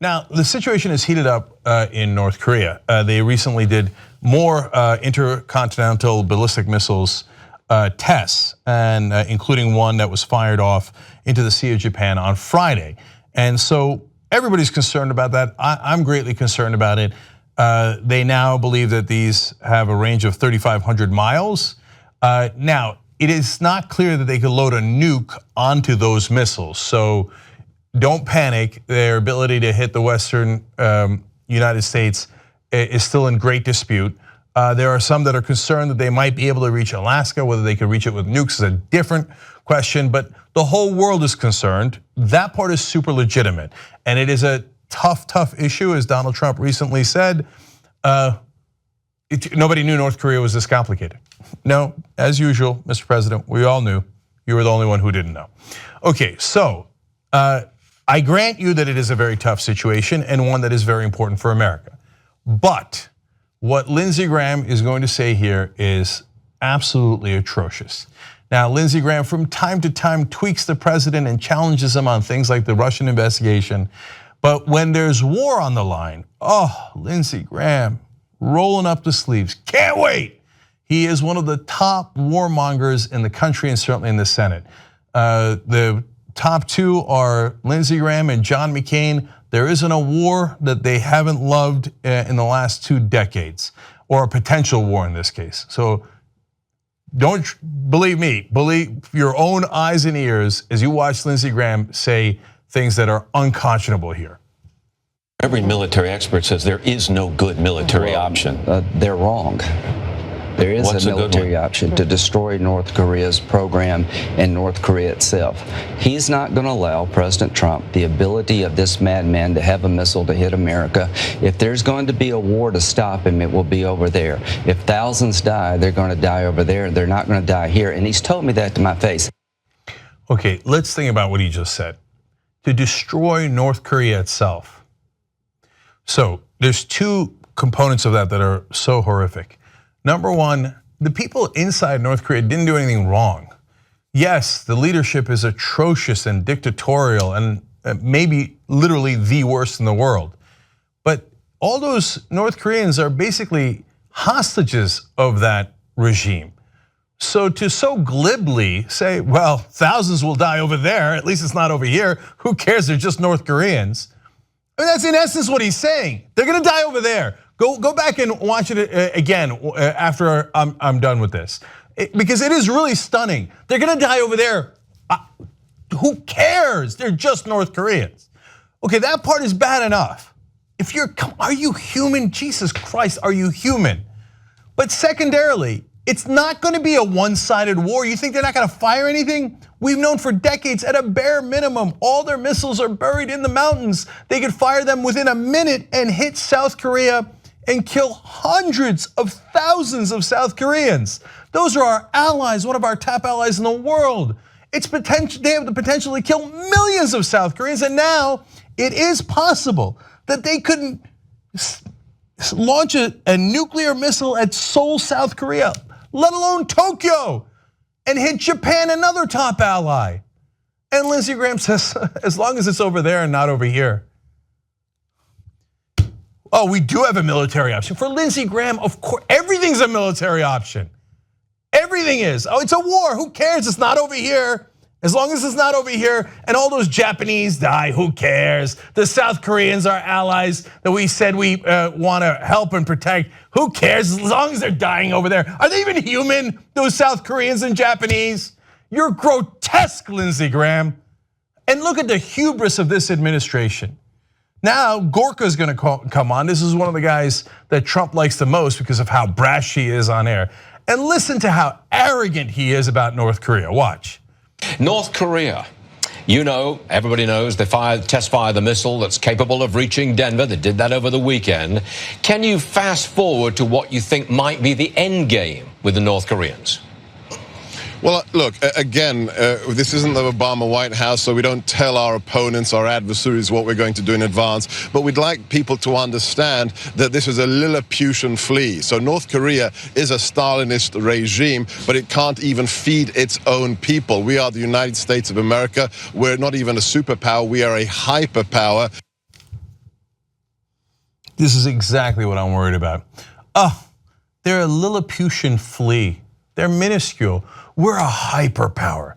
Now, the situation is heated up in North Korea. They recently did more intercontinental ballistic missiles tests, and including one that was fired off into the Sea of Japan on Friday. And so everybody's concerned about that. I'm greatly concerned about it. They now believe that these have a range of 3,500 miles. Now, it is not clear that they could load a nuke onto those missiles. So don't panic. Their ability to hit the Western United States is still in great dispute. There are some that are concerned that they might be able to reach Alaska. Whether they could reach it with nukes is a different question, but the whole world is concerned. That part is super legitimate. And it is a tough issue, as Donald Trump recently said. Nobody knew North Korea was this complicated. No, as usual, Mr. President, we all knew. You were the only one who didn't know. Okay, so I grant you that it is a very tough situation and one that is very important for America. But what Lindsey Graham is going to say here is absolutely atrocious. Now, Lindsey Graham from time to time tweaks the president and challenges him on things like the Russian investigation. But when there's war on the line, Lindsey Graham rolling up the sleeves. Can't wait. He is one of the top warmongers in the country and certainly in the Senate. The top two are Lindsey Graham and John McCain. There isn't a war that they haven't loved in the last 2 decades, or a potential war in this case. So don't believe me, believe your own eyes and ears as you watch Lindsey Graham say things that are unconscionable here. Every military expert says there is no good military option. They're wrong. There is a military option to destroy North Korea's program and North Korea itself. He's not going to allow President Trump the ability of this madman to have a missile to hit America. If there's going to be a war to stop him, it will be over there. If thousands die, they're going to die over there. They're not going to die here. And he's told me that to my face. Okay, let's think about what he just said. To destroy North Korea itself. So there's 2 components of that are so horrific. Number one, the people inside North Korea didn't do anything wrong. Yes, the leadership is atrocious and dictatorial and maybe literally the worst in the world. But all those North Koreans are basically hostages of that regime. So to so glibly say, well, thousands will die over there, at least it's not over here. Who cares? They're just North Koreans. I mean, that's in essence what he's saying. They're gonna die over there. Go back and watch it again after I'm done with this, because it is really stunning. They're gonna die over there. Who cares? They're just North Koreans. Okay, that part is bad enough. Are you human? Jesus Christ, are you human? But secondarily, it's not gonna be a one-sided war. You think they're not gonna fire anything? We've known for decades, at a bare minimum, all their missiles are buried in the mountains. They could fire them within a minute and hit South Korea and kill hundreds of thousands of South Koreans. Those are our allies, one of our top allies in the world. They have the potential to kill millions of South Koreans, and now it is possible that they could launch a nuclear missile at Seoul, South Korea, let alone Tokyo, and hit Japan, another top ally. And Lindsey Graham says, as long as it's over there and not over here. Oh, we do have a military option. For Lindsey Graham, of course, everything's a military option. Everything is. Oh, it's a war, who cares? It's not over here. As long as it's not over here and all those Japanese die, who cares? The South Koreans are allies that we said we want to help and protect. Who cares as long as they're dying over there? Are they even human, those South Koreans and Japanese? You're grotesque, Lindsey Graham. And look at the hubris of this administration. Now, Gorka's gonna come on. This is one of the guys that Trump likes the most because of how brash he is on air. And listen to how arrogant he is about North Korea. Watch. North Korea, you know, everybody knows they test fired the missile that's capable of reaching Denver. They did that over the weekend. Can you fast forward to what you think might be the end game with the North Koreans? Well, look, again, this isn't the Obama White House, so we don't tell our opponents, our adversaries, what we're going to do in advance. But we'd like people to understand that this is a Lilliputian flea. So North Korea is a Stalinist regime, but it can't even feed its own people. We are the United States of America. We're not even a superpower. We are a hyperpower. This is exactly what I'm worried about. They're a Lilliputian flea. They're minuscule. We're a hyperpower.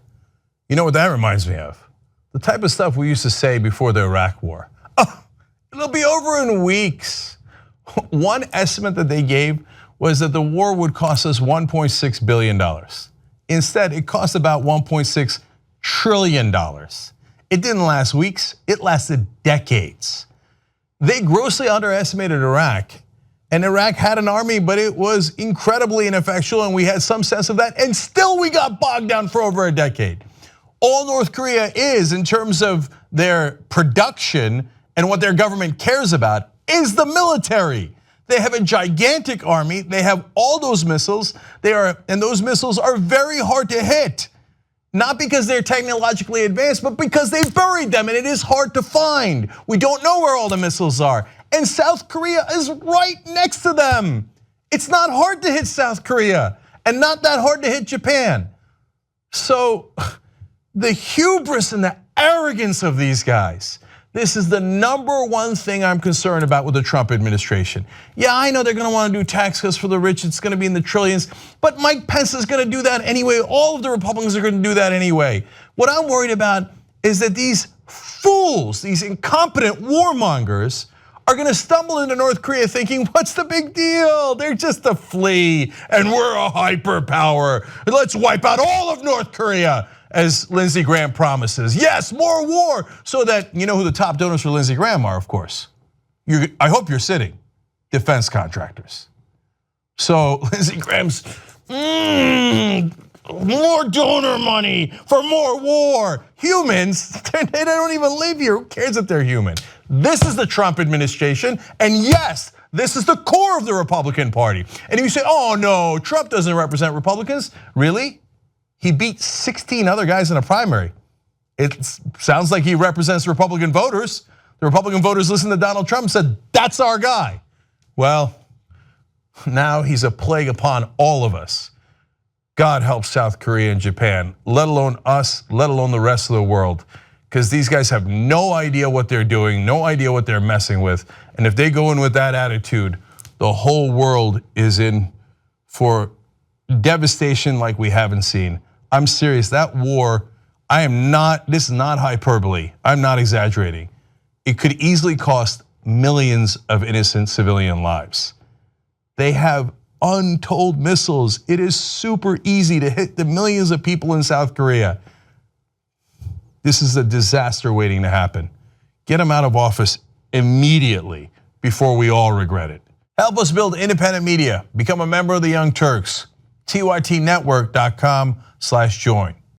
You know what that reminds me of? The type of stuff we used to say before the Iraq war. It'll be over in weeks. One estimate that they gave was that the war would cost us $1.6 billion. Instead, it cost about $1.6 trillion. It didn't last weeks, it lasted decades. They grossly underestimated Iraq, and Iraq had an army, but it was incredibly ineffectual, and we had some sense of that, and still we got bogged down for over a decade. All North Korea is, in terms of their production and what their government cares about, is the military. They have a gigantic army, they have all those missiles, and those missiles are very hard to hit. Not because they're technologically advanced, but because they buried them and it is hard to find. We don't know where all the missiles are. And South Korea is right next to them. It's not hard to hit South Korea and not that hard to hit Japan. So the hubris and the arrogance of these guys, this is the number one thing I'm concerned about with the Trump administration. Yeah, I know they're gonna wanna do tax cuts for the rich, it's gonna be in the trillions, but Mike Pence is gonna do that anyway. All of the Republicans are gonna do that anyway. What I'm worried about is that these fools, these incompetent warmongers, are gonna stumble into North Korea thinking, what's the big deal? They're just a flea and we're a hyperpower. Let's wipe out all of North Korea, as Lindsey Graham promises. Yes, more war, so that you know who the top donors for Lindsey Graham are, of course. I hope you're sitting, defense contractors. So Lindsey Graham's, more donor money for more war. Humans, they don't even live here. Who cares if they're human? This is the Trump administration, and yes, this is the core of the Republican Party. And if you say, oh no, Trump doesn't represent Republicans, really? He beat 16 other guys in a primary. It sounds like he represents Republican voters. The Republican voters listened to Donald Trump and said, that's our guy. Well, now he's a plague upon all of us. God help South Korea and Japan, let alone us, let alone the rest of the world. Because these guys have no idea what they're doing, no idea what they're messing with. And if they go in with that attitude, the whole world is in for devastation like we haven't seen. I'm serious, that war, this is not hyperbole, I'm not exaggerating. It could easily cost millions of innocent civilian lives. They have untold missiles. It is super easy to hit the millions of people in South Korea. This is a disaster waiting to happen. Get them out of office immediately before we all regret it. Help us build independent media. Become a member of the Young Turks. TYTnetwork.com/join.